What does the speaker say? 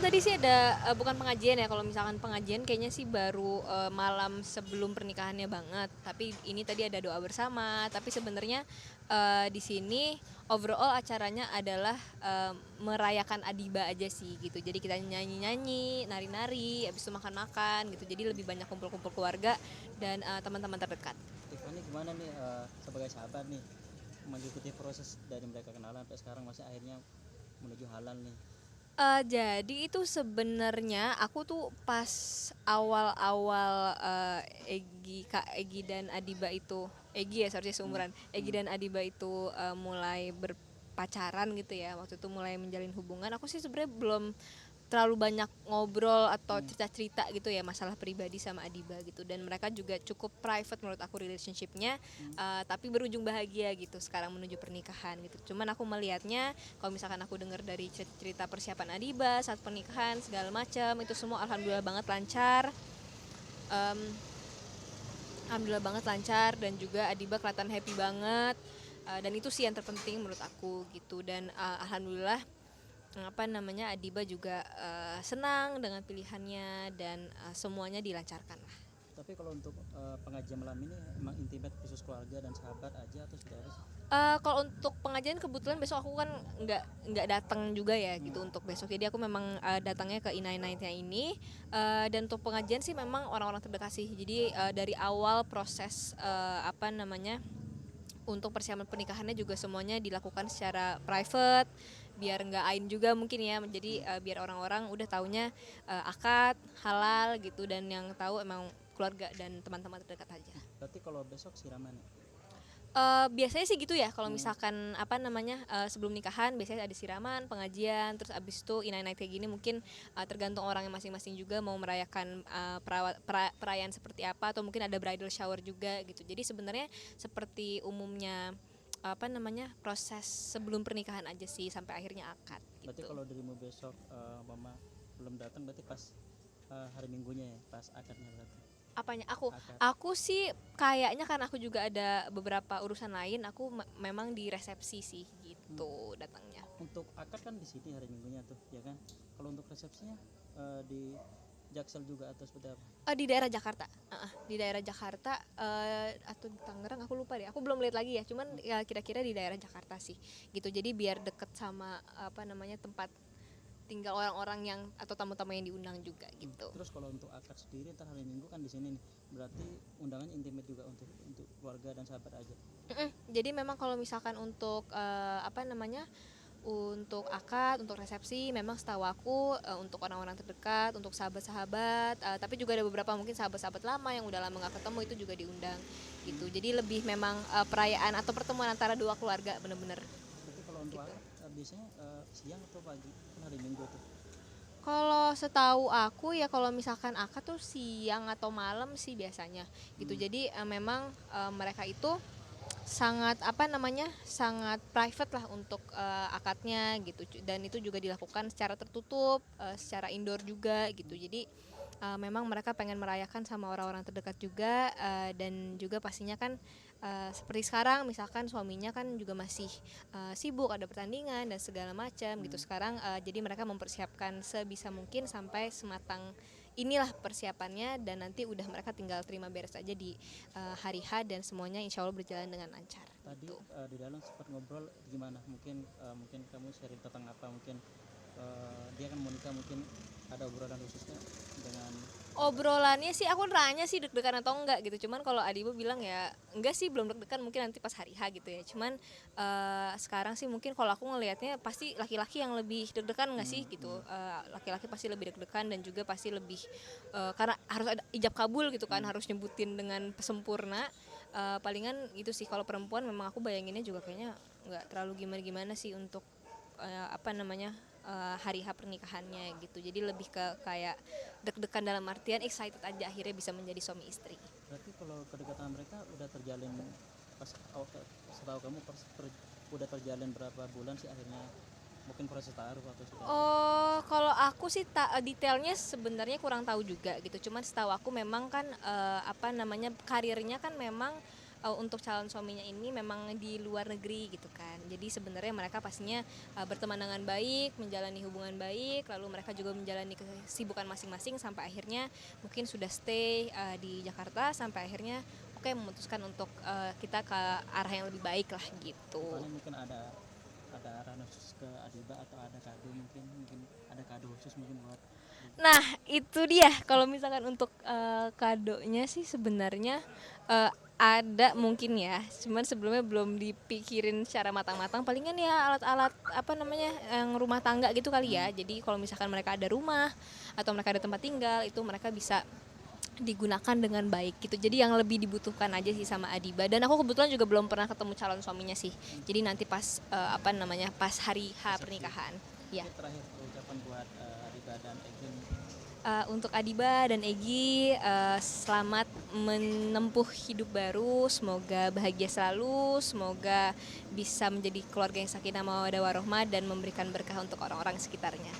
tadi sih ada, bukan pengajian ya, kalau misalkan pengajian kayaknya sih baru, malam sebelum pernikahannya banget, tapi ini tadi ada doa bersama. Tapi sebenarnya, di sini overall acaranya adalah, merayakan Adiba aja sih gitu. Jadi kita nyanyi-nyanyi, nari-nari, habis itu makan-makan gitu. Jadi lebih banyak kumpul-kumpul keluarga dan, teman-teman terdekat. Tiffany gimana nih sebagai sahabat nih mengikuti proses dari mereka kenalan sampai sekarang masih akhirnya menuju halal nih. Jadi itu sebenarnya aku tuh pas awal-awal, Kak Egi dan Adiba itu, Egi ya seharusnya Hmm. seumuran, Egi Hmm. dan Adiba itu, mulai berpacaran gitu ya, waktu itu mulai menjalin hubungan, aku sih sebenarnya belum terlalu banyak ngobrol atau Hmm. cerita-cerita gitu ya masalah pribadi sama Adiba gitu, dan mereka juga cukup private menurut aku relationshipnya, Hmm. tapi berujung bahagia gitu sekarang menuju pernikahan gitu. Cuman aku melihatnya kalau misalkan aku dengar dari cerita persiapan Adiba saat pernikahan segala macam itu semua alhamdulillah banget lancar. Em, Alhamdulillah banget lancar dan juga Adiba kelihatan happy banget. Dan itu sih yang terpenting menurut aku gitu, dan alhamdulillah apa namanya Adiba juga senang dengan pilihannya dan semuanya dilancarkan lah. Tapi kalau untuk pengajian malam ini emang intimate khusus keluarga dan sahabat aja atau seperti apa sih? Kalau untuk pengajian kebetulan besok aku kan nggak datang juga ya gitu untuk besok. Jadi aku memang datangnya ke Inai Night-nya ini, dan untuk pengajian sih memang orang-orang terdekat sih. Jadi dari awal proses apa namanya untuk persiapan pernikahannya juga semuanya dilakukan secara private biar nggak ain juga mungkin ya. Jadi biar orang-orang udah taunya akad halal gitu, dan yang tahu emang keluarga dan teman-teman terdekat aja. Berarti kalau besok siraman ya? Biasanya sih gitu ya kalau misalkan apa namanya, sebelum nikahan biasanya ada siraman, pengajian, terus abis itu inai night kayak gini mungkin, tergantung orangnya masing-masing juga mau merayakan, perayaan seperti apa, atau mungkin ada bridal shower juga gitu. Jadi sebenarnya seperti umumnya, apa namanya, proses sebelum pernikahan aja sih sampai akhirnya akad Berarti gitu. kalau dirimu besok mama belum datang berarti pas hari minggunya ya, pas akadnya berarti. Apanya? Aku Akad. aku sih kayaknya karena aku juga ada beberapa urusan lain, aku memang di resepsi sih Hmm. gitu datangnya. Untuk akad kan di sini hari minggunya tuh ya kan. Kalau untuk resepsinya di Jaksel juga atau seperti apa? Di daerah Jakarta, di daerah Jakarta, atau di Tangerang aku lupa deh, aku belum lihat lagi ya, cuman ya kira-kira di daerah Jakarta sih, gitu. Jadi biar deket sama, apa namanya, tempat tinggal orang-orang yang atau tamu-tamu yang diundang juga gitu. Terus kalau untuk akad sendiri ntar hari Minggu kan di sini nih. Berarti undangannya intimate juga untuk keluarga dan sahabat aja. Jadi memang kalau misalkan untuk, apa namanya, untuk akad, untuk resepsi memang setahu aku, untuk orang-orang terdekat, untuk sahabat-sahabat, tapi juga ada beberapa mungkin sahabat-sahabat lama yang udah lama nggak ketemu itu juga diundang gitu. Jadi lebih memang, perayaan atau pertemuan antara dua keluarga bener-bener Berarti kalau untuk gitu. akad biasanya siang atau pagi? Kan hari Minggu tuh. Kalau setahu aku ya kalau misalkan akad tuh siang atau malam sih biasanya gitu. Hmm. Jadi, memang, mereka itu sangat apa namanya, sangat private lah untuk, akadnya gitu, dan itu juga dilakukan secara tertutup, secara indoor juga gitu. Jadi, memang mereka pengen merayakan sama orang-orang terdekat juga, dan juga pastinya kan, seperti sekarang misalkan suaminya kan juga masih, sibuk ada pertandingan dan segala macam gitu sekarang, jadi mereka mempersiapkan sebisa mungkin sampai sematang inilah persiapannya, dan nanti udah mereka tinggal terima beres aja di, hari H, dan semuanya insya Allah berjalan dengan lancar Tadi gitu. di dalam sempat ngobrol gimana? Mungkin kamu sharing tentang apa? Mungkin dia kan mau nikah mungkin ada obrolan khususnya dengan Obrolannya sih aku nanya sih deg-degan atau enggak gitu, cuman kalau Adibo bilang ya enggak sih, belum deg-degan, mungkin nanti pas hari H gitu ya. Cuman sekarang sih mungkin kalau aku ngelihatnya pasti laki-laki yang lebih deg-degan nggak sih gitu. Laki-laki pasti lebih deg-degan dan juga pasti lebih, karena harus ada ijab kabul gitu kan, harus nyebutin dengan sempurna. Palingan itu sih, kalau perempuan memang aku bayanginnya juga kayaknya nggak terlalu gimana-gimana sih untuk, apa namanya, hari H pernikahannya gitu. Jadi lebih ke kayak deg-degan dalam artian excited aja akhirnya bisa menjadi suami istri. berarti kalau kedekatan mereka udah terjalin pas setahu kamu udah terjalin berapa bulan sih akhirnya mungkin proses taruh atau seperti apa? Oh, kalau aku sih detailnya sebenarnya kurang tahu juga gitu. Cuman setahu aku memang kan, apa namanya, karirnya kan memang, untuk calon suaminya ini memang di luar negeri gitu kan. Jadi sebenarnya mereka pastinya berteman dengan baik, menjalani hubungan baik, lalu mereka juga menjalani kesibukan masing-masing sampai akhirnya mungkin sudah stay di Jakarta sampai akhirnya oke memutuskan untuk kita ke arah yang lebih baik lah gitu. Paling mungkin ada arahan khusus ke Adiba atau ada kado mungkin ada kado khusus mungkin buat. Nah, itu dia. Kalau misalkan untuk kadonya sih sebenarnya ada mungkin ya. Cuman sebelumnya belum dipikirin secara matang-matang. Palingan ya alat-alat apa namanya yang rumah tangga gitu kali ya. Jadi kalau misalkan mereka ada rumah atau mereka ada tempat tinggal, itu mereka bisa digunakan dengan baik gitu. Jadi yang lebih dibutuhkan aja sih sama Adiba. Dan aku kebetulan juga belum pernah ketemu calon suaminya sih. Jadi nanti pas apa namanya pas hari H pernikahan. Ya. Mungkin terakhir ucapan buat Adiba dan Egin. Untuk Adiba dan Egi, selamat menempuh hidup baru, semoga bahagia selalu, semoga bisa menjadi keluarga yang sakinah mawaddah warahmah dan memberikan berkah untuk orang-orang sekitarnya.